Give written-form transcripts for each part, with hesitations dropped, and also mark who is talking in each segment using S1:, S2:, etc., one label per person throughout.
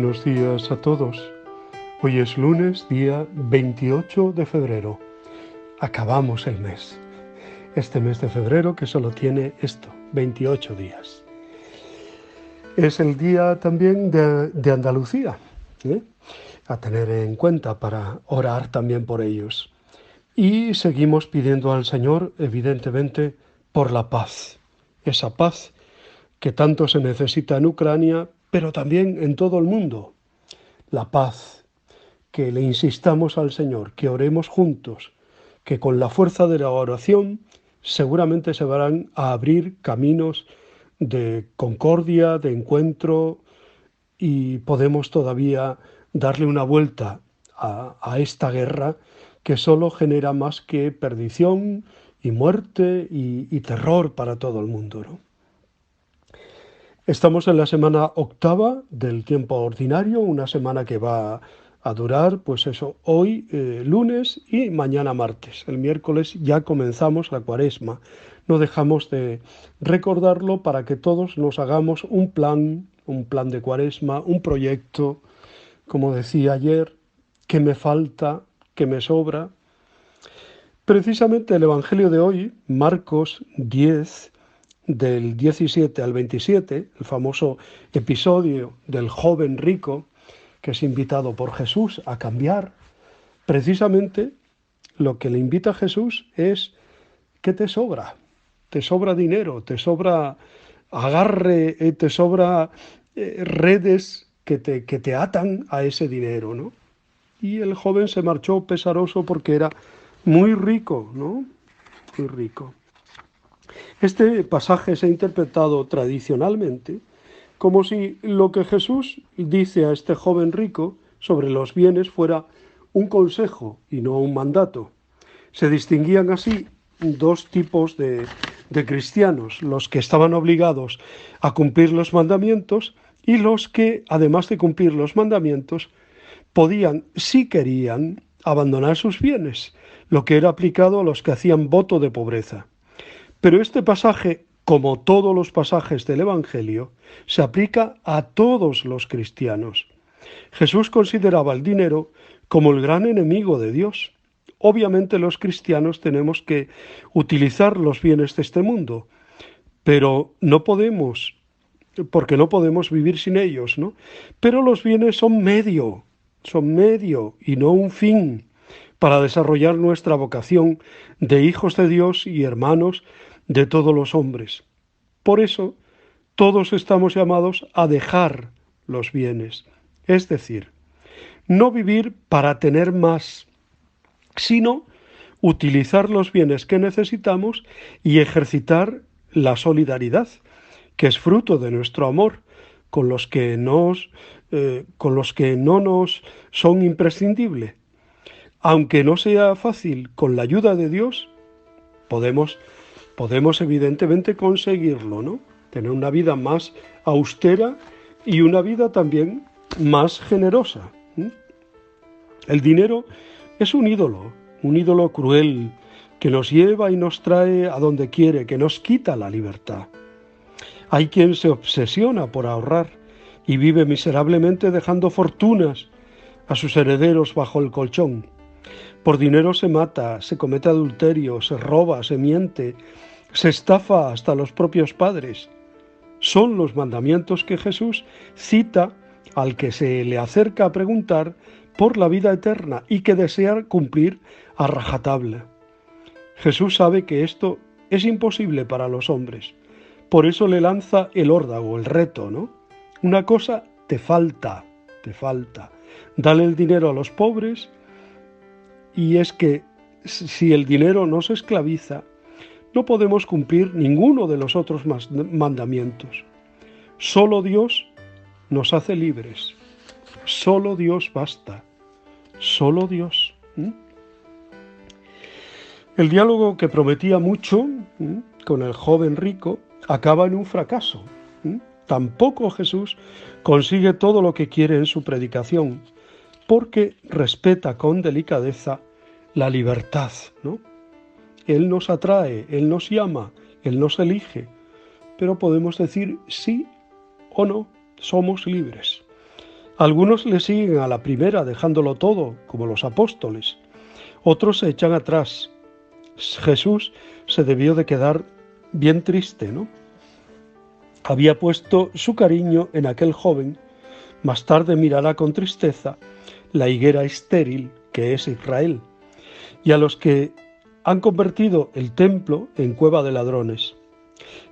S1: Buenos días a todos. Hoy es lunes, día 28 de febrero. Acabamos el mes. Este mes de febrero que solo tiene 28 días. Es el día también de Andalucía, a tener en cuenta para orar también por ellos. Y seguimos pidiendo al Señor, evidentemente, por la paz. Esa paz que tanto se necesita en Ucrania, pero también en todo el mundo. La paz, que le insistamos al Señor, que oremos juntos, que con la fuerza de la oración seguramente se van a abrir caminos de concordia, de encuentro, y podemos todavía darle una vuelta a esta guerra que solo genera más que perdición y muerte y terror para todo el mundo, ¿no? Estamos en la semana octava del tiempo ordinario, una semana que va a durar, hoy lunes y mañana martes. El miércoles ya comenzamos la Cuaresma. No dejamos de recordarlo para que todos nos hagamos un plan de Cuaresma, un proyecto, como decía ayer, que me falta, que me sobra. Precisamente el Evangelio de hoy, Marcos 10, del 17 al 27, el famoso episodio del joven rico que es invitado por Jesús a cambiar, precisamente lo que le invita a Jesús es que te sobra dinero, te sobra agarre, te sobra redes que te atan a ese dinero, ¿no? Y el joven se marchó pesaroso porque era muy rico, ¿no? Muy rico. Este pasaje se ha interpretado tradicionalmente como si lo que Jesús dice a este joven rico sobre los bienes fuera un consejo y no un mandato. Se distinguían así dos tipos de cristianos, los que estaban obligados a cumplir los mandamientos y los que, además de cumplir los mandamientos, podían, si querían, abandonar sus bienes, lo que era aplicado a los que hacían voto de pobreza. Pero este pasaje, como todos los pasajes del Evangelio, se aplica a todos los cristianos. Jesús consideraba el dinero como el gran enemigo de Dios. Obviamente los cristianos tenemos que utilizar los bienes de este mundo, pero no podemos, porque no podemos vivir sin ellos, ¿no? Pero los bienes son medio y no un fin para desarrollar nuestra vocación de hijos de Dios y hermanos de todos los hombres. Por eso, todos estamos llamados a dejar los bienes, es decir, no vivir para tener más, sino utilizar los bienes que necesitamos y ejercitar la solidaridad, que es fruto de nuestro amor con los que no nos son imprescindibles. Aunque no sea fácil, con la ayuda de Dios podemos evidentemente conseguirlo, ¿no? Tener una vida más austera y una vida también más generosa. El dinero es un ídolo cruel que nos lleva y nos trae a donde quiere, que nos quita la libertad. Hay quien se obsesiona por ahorrar y vive miserablemente dejando fortunas a sus herederos bajo el colchón. Por dinero se mata, se comete adulterio, se roba, se miente, se estafa hasta los propios padres. Son los mandamientos que Jesús cita al que se le acerca a preguntar por la vida eterna y que desea cumplir a rajatabla. Jesús sabe que esto es imposible para los hombres. Por eso le lanza el órdago, el reto, ¿no? Una cosa te falta. Dale el dinero a los pobres. Y es que si el dinero nos esclaviza, no podemos cumplir ninguno de los otros mandamientos. Solo Dios nos hace libres. Solo Dios basta. Solo Dios. El diálogo que prometía mucho con el joven rico acaba en un fracaso. Tampoco Jesús consigue todo lo que quiere en su predicación, porque respeta con delicadeza la libertad, ¿no? Él nos atrae, Él nos llama, Él nos elige, pero podemos decir sí o no, somos libres. Algunos le siguen a la primera, dejándolo todo, como los apóstoles. Otros se echan atrás. Jesús se debió de quedar bien triste, ¿no? Había puesto su cariño en aquel joven. Más tarde mirará con tristeza la higuera estéril que es Israel, y a los que han convertido el templo en cueva de ladrones.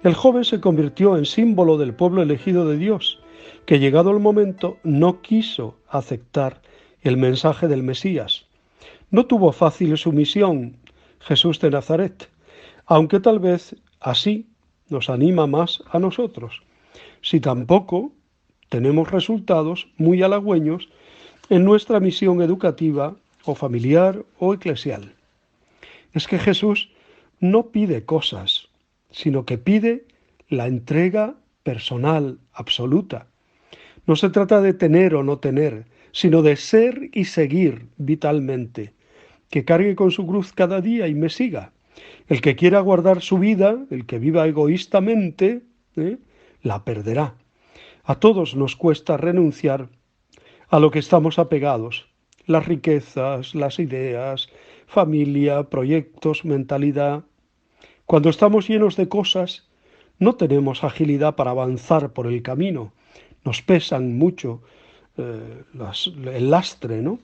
S1: El joven se convirtió en símbolo del pueblo elegido de Dios, que llegado el momento no quiso aceptar el mensaje del Mesías. No tuvo fácil su misión, Jesús de Nazaret, aunque tal vez así nos anima más a nosotros, si tampoco tenemos resultados muy halagüeños en nuestra misión educativa o familiar o eclesial. Es que Jesús no pide cosas, sino que pide la entrega personal, absoluta. No se trata de tener o no tener, sino de ser y seguir vitalmente. Que cargue con su cruz cada día y me siga. El que quiera guardar su vida, el que viva egoístamente, la perderá. A todos nos cuesta renunciar a lo que estamos apegados. Las riquezas, las ideas, familia, proyectos, mentalidad. Cuando estamos llenos de cosas, no tenemos agilidad para avanzar por el camino. Nos pesan mucho el lastre, ¿no?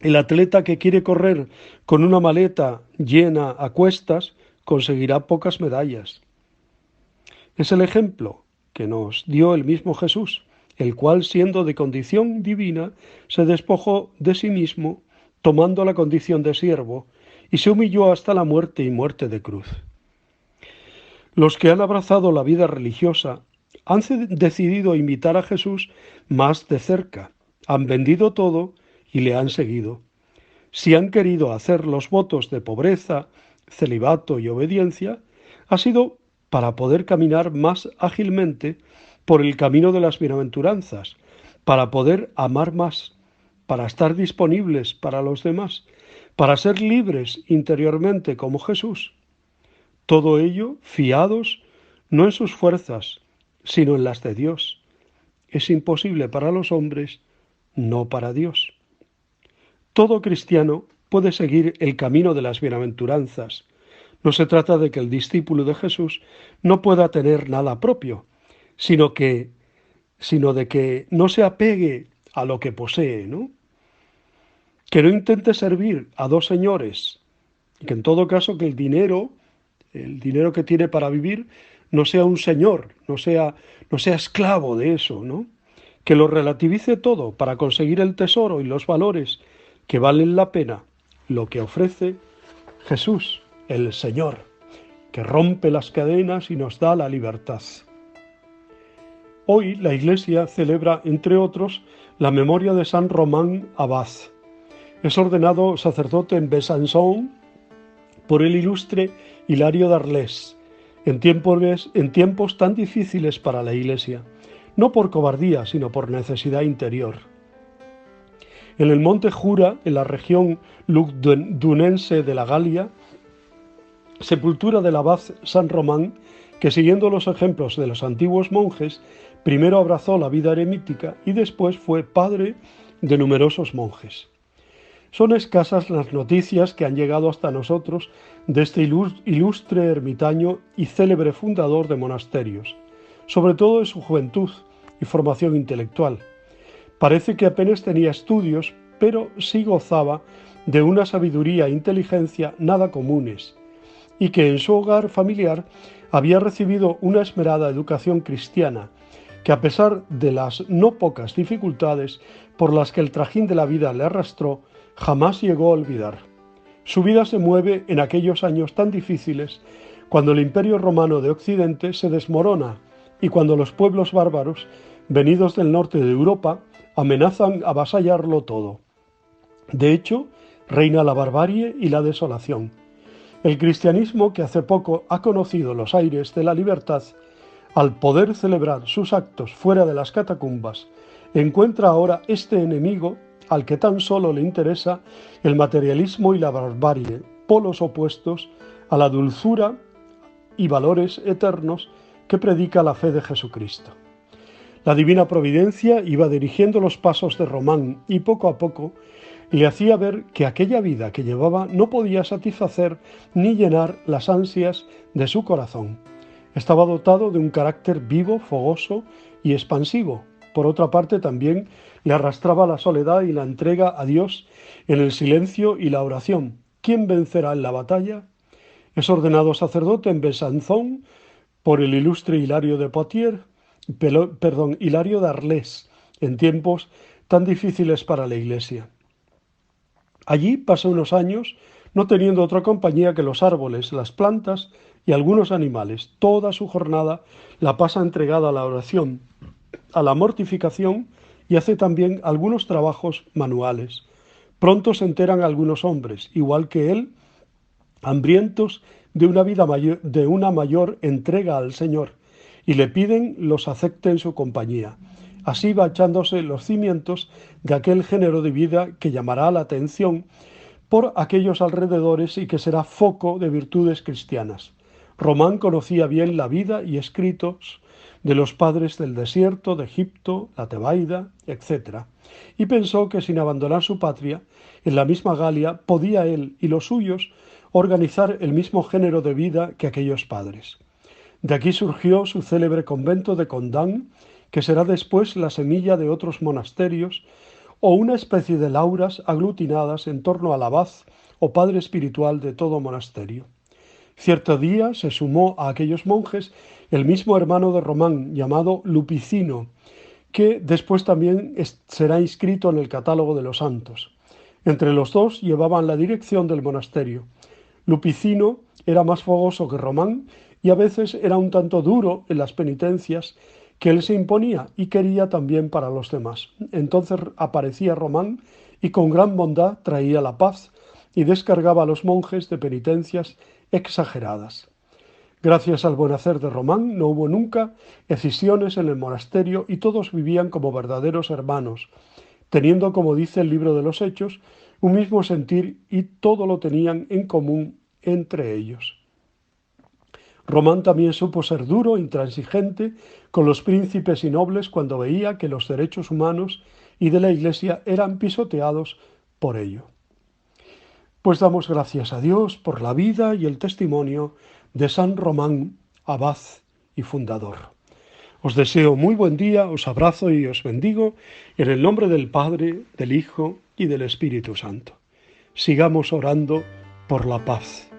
S1: El atleta que quiere correr con una maleta llena a cuestas conseguirá pocas medallas. Es el ejemplo que nos dio el mismo Jesús, el cual, siendo de condición divina, se despojó de sí mismo, tomando la condición de siervo, y se humilló hasta la muerte y muerte de cruz. Los que han abrazado la vida religiosa han decidido imitar a Jesús más de cerca, han vendido todo y le han seguido. Si han querido hacer los votos de pobreza, celibato y obediencia, ha sido para poder caminar más ágilmente por el camino de las bienaventuranzas, para poder amar más, para estar disponibles para los demás, para ser libres interiormente como Jesús. Todo ello fiados no en sus fuerzas, sino en las de Dios. Es imposible para los hombres, no para Dios. Todo cristiano puede seguir el camino de las bienaventuranzas. No se trata de que el discípulo de Jesús no pueda tener nada propio, sino de que no se apegue a lo que posee, ¿no? Que no intente servir a dos señores, y que en todo caso que el dinero que tiene para vivir, no sea un señor, no sea esclavo de eso, ¿no? Que lo relativice todo para conseguir el tesoro y los valores que valen la pena, lo que ofrece Jesús, el Señor, que rompe las cadenas y nos da la libertad. Hoy la Iglesia celebra, entre otros, la memoria de San Román Abad. Es ordenado sacerdote en Besançon por el ilustre Hilario de Arles, en tiempos tan difíciles para la Iglesia, no por cobardía, sino por necesidad interior. En el monte Jura, en la región lugdunense de la Galia, sepultura del abad San Román, que siguiendo los ejemplos de los antiguos monjes, primero abrazó la vida eremítica y después fue padre de numerosos monjes. Son escasas las noticias que han llegado hasta nosotros de este ilustre ermitaño y célebre fundador de monasterios, sobre todo de su juventud y formación intelectual. Parece que apenas tenía estudios, pero sí gozaba de una sabiduría e inteligencia nada comunes, y que en su hogar familiar había recibido una esmerada educación cristiana, que a pesar de las no pocas dificultades por las que el trajín de la vida le arrastró, jamás llegó a olvidar. Su vida se mueve en aquellos años tan difíciles, cuando el Imperio Romano de Occidente se desmorona y cuando los pueblos bárbaros, venidos del norte de Europa, amenazan avasallarlo todo. De hecho, reina la barbarie y la desolación. El cristianismo, que hace poco ha conocido los aires de la libertad, al poder celebrar sus actos fuera de las catacumbas, encuentra ahora este enemigo al que tan solo le interesa el materialismo y la barbarie, polos opuestos a la dulzura y valores eternos que predica la fe de Jesucristo. La divina providencia iba dirigiendo los pasos de Román y poco a poco le hacía ver que aquella vida que llevaba no podía satisfacer ni llenar las ansias de su corazón. Estaba dotado de un carácter vivo, fogoso y expansivo. Por otra parte, también le arrastraba la soledad y la entrega a Dios en el silencio y la oración. ¿Quién vencerá en la batalla? Es ordenado sacerdote en Besanzón por el ilustre Hilario de Poitiers, Hilario de Arles, en tiempos tan difíciles para la Iglesia. Allí pasa unos años, no teniendo otra compañía que los árboles, las plantas y algunos animales. Toda su jornada la pasa entregada a la oración, a la mortificación, y hace también algunos trabajos manuales. Pronto se enteran algunos hombres, igual que él, hambrientos de una mayor entrega al Señor, y le piden los acepte en su compañía. Así va echándose los cimientos de aquel género de vida que llamará la atención por aquellos alrededores y que será foco de virtudes cristianas. Román conocía bien la vida y escritos de los padres del desierto, de Egipto, la Tebaida, etc., y pensó que sin abandonar su patria, en la misma Galia, podía él y los suyos organizar el mismo género de vida que aquellos padres. De aquí surgió su célebre convento de Condán, que será después la semilla de otros monasterios o una especie de lauras aglutinadas en torno al abad o padre espiritual de todo monasterio. Cierto día se sumó a aquellos monjes el mismo hermano de Román, llamado Lupicino, que después también será inscrito en el catálogo de los santos. Entre los dos llevaban la dirección del monasterio. Lupicino era más fogoso que Román y a veces era un tanto duro en las penitencias que él se imponía y quería también para los demás. Entonces aparecía Román y con gran bondad traía la paz y descargaba a los monjes de penitencias exageradas. Gracias al buen hacer de Román no hubo nunca escisiones en el monasterio y todos vivían como verdaderos hermanos, teniendo, como dice el libro de los Hechos, un mismo sentir y todo lo tenían en común entre ellos. Román también supo ser duro, intransigente con los príncipes y nobles cuando veía que los derechos humanos y de la Iglesia eran pisoteados por ello. Pues damos gracias a Dios por la vida y el testimonio de San Román, abad y fundador. Os deseo muy buen día, os abrazo y os bendigo en el nombre del Padre, del Hijo y del Espíritu Santo. Sigamos orando por la paz.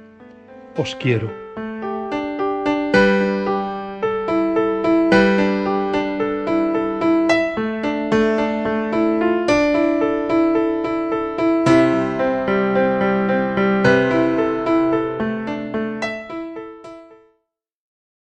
S1: Os quiero.